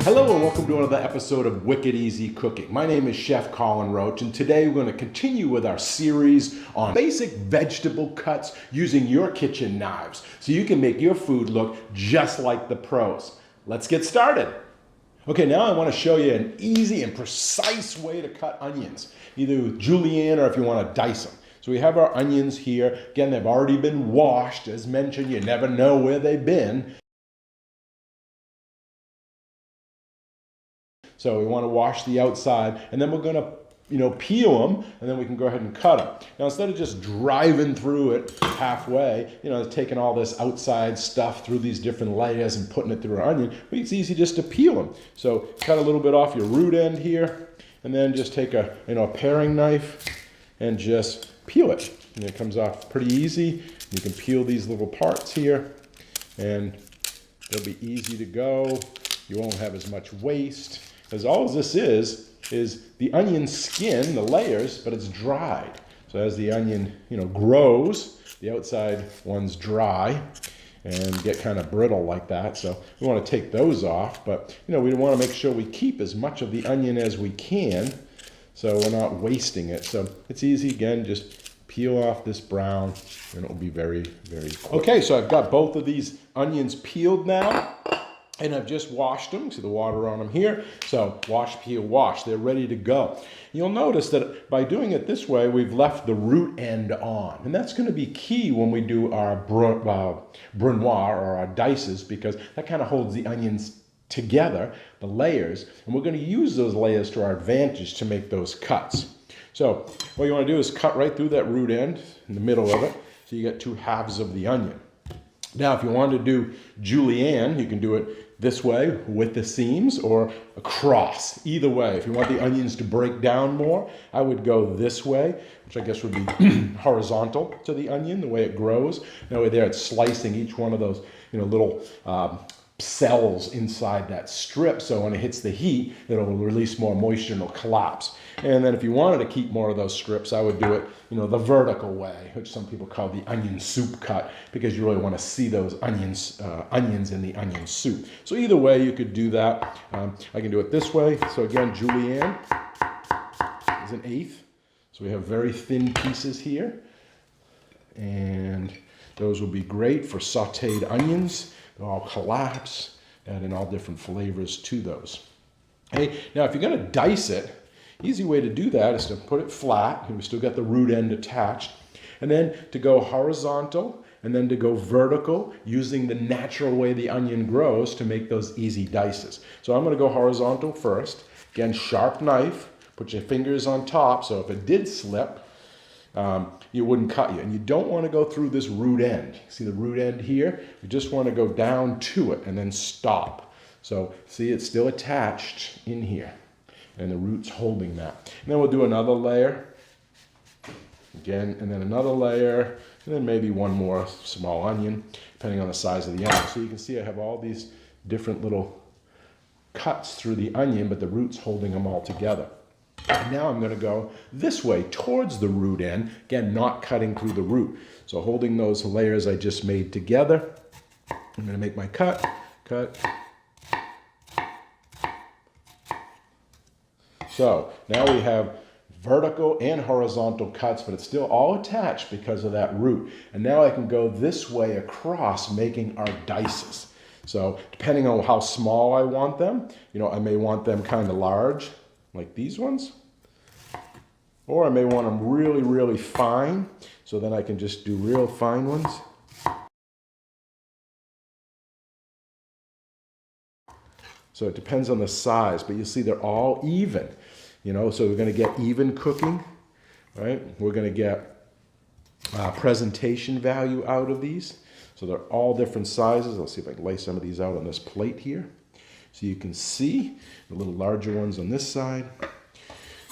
Hello and welcome to another episode of Wicked Easy Cooking. My name is Chef Colin Roche, and today we're going to continue with our series on basic vegetable cuts using your kitchen knives so you can make your food look just like the pros. Let's get started. Okay, now I want to show you an easy and precise way to cut onions, either with Julienne or if you want to dice them. So we have our onions here. Again, they've already been washed. As mentioned, you never know where they've been. So we want to wash the outside, and then we're going to, peel them, and then we can go ahead and cut them. Now, instead of just driving through it halfway, taking all this outside stuff through these different layers and putting it through our onion, it's easy just to peel them. So cut a little bit off your root end here, and then just take a paring knife and just peel it. And it comes off pretty easy. You can peel these little parts here, and they'll be easy to go. You won't have as much waste. Because all this is the onion skin, the layers, but it's dried. So as the onion, grows, the outside ones dry and get kind of brittle like that. So we want to take those off, but we want to make sure we keep as much of the onion as we can so we're not wasting it. So it's easy, again, just peel off this brown and it'll be very, very quick. Okay, so I've got both of these onions peeled now. And I've just washed them. See the water on them here. So wash, peel, wash. They're ready to go. You'll notice that by doing it this way, we've left the root end on. And that's going to be key when we do our brunoise or our dices, because that kind of holds the onions together, the layers. And we're going to use those layers to our advantage to make those cuts. So what you want to do is cut right through that root end in the middle of it. So you get two halves of the onion. Now, if you want to do Julienne, you can do it this way with the seams or across. Either way, if you want the onions to break down more, I would go this way, which I guess would be horizontal to the onion, the way it grows. That way there it's slicing each one of those little cells inside that strip, so when it hits the heat, it'll release more moisture and it'll collapse. And then if you wanted to keep more of those strips, I would do it, the vertical way, which some people call the onion soup cut, because you really want to see those onions in the onion soup. So either way, you could do that. I can do it this way. So again, Julienne is an eighth. So we have very thin pieces here, and those will be great for sauteed onions. They'll all collapse, adding all different flavors to those. Okay, now if you're going to dice it, easy way to do that is to put it flat, and we still got the root end attached, and then to go horizontal, and then to go vertical, using the natural way the onion grows to make those easy dices. So I'm going to go horizontal first. Again, sharp knife, put your fingers on top, so if it did slip, you wouldn't cut you. And you don't want to go through this root end. See the root end here? You just want to go down to it and then stop. So see, it's still attached in here, and the root's holding that. And then we'll do another layer. Again, and then another layer, and then maybe one more small onion, depending on the size of the onion. So you can see I have all these different little cuts through the onion, but the root's holding them all together. And now I'm going to go this way towards the root end, again, not cutting through the root. So holding those layers I just made together, I'm going to make my cut. So now we have vertical and horizontal cuts, but it's still all attached because of that root. And now I can go this way across, making our dices. So depending on how small I want them, I may want them kind of large, like these ones. Or I may want them really, really fine, so then I can just do real fine ones. So it depends on the size, but you'll see they're all even. So we're going to get even cooking, right? We're going to get presentation value out of these. So they're all different sizes. Let's see if I can lay some of these out on this plate here. So you can see the little larger ones on this side.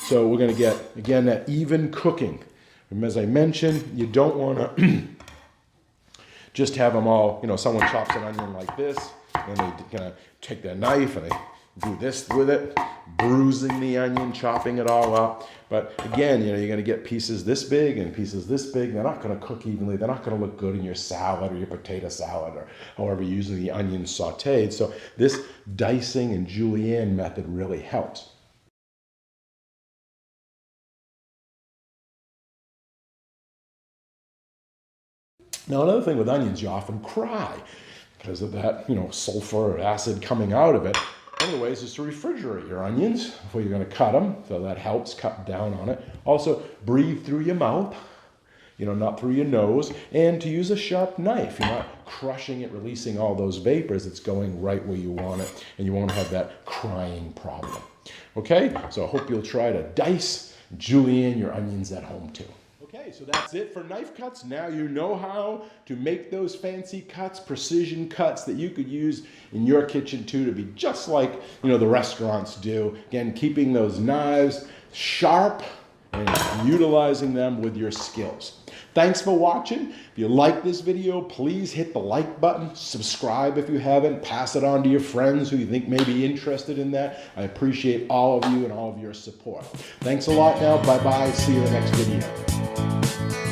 So we're going to get, again, that even cooking. And as I mentioned, you don't want to just have them all, someone chops an onion like this, and they kind of take their knife and they do this with it, bruising the onion, chopping it all up. But again, you're going to get pieces this big and pieces this big. They're not going to cook evenly. They're not going to look good in your salad or your potato salad or however you're using the onions sauteed. So this dicing and Julienne method really helps. Now, another thing with onions, you often cry because of that, sulfur or acid coming out of it. One of the ways is to refrigerate your onions before you're going to cut them, so that helps cut down on it. Also, breathe through your mouth, not through your nose, and to use a sharp knife. You're not crushing it, releasing all those vapors. It's going right where you want it, and you won't have that crying problem. Okay, so I hope you'll try to dice, Julienne your onions at home too. Okay, so that's it for knife cuts. Now you know how to make those fancy cuts, precision cuts that you could use in your kitchen too to be just like, the restaurants do. Again, keeping those knives sharp and utilizing them with your skills. Thanks for watching. If you like this video, please hit the like button, subscribe if you haven't, pass it on to your friends who you think may be interested in that. I appreciate all of you and all of your support. Thanks a lot now. Bye-bye. See you in the next video.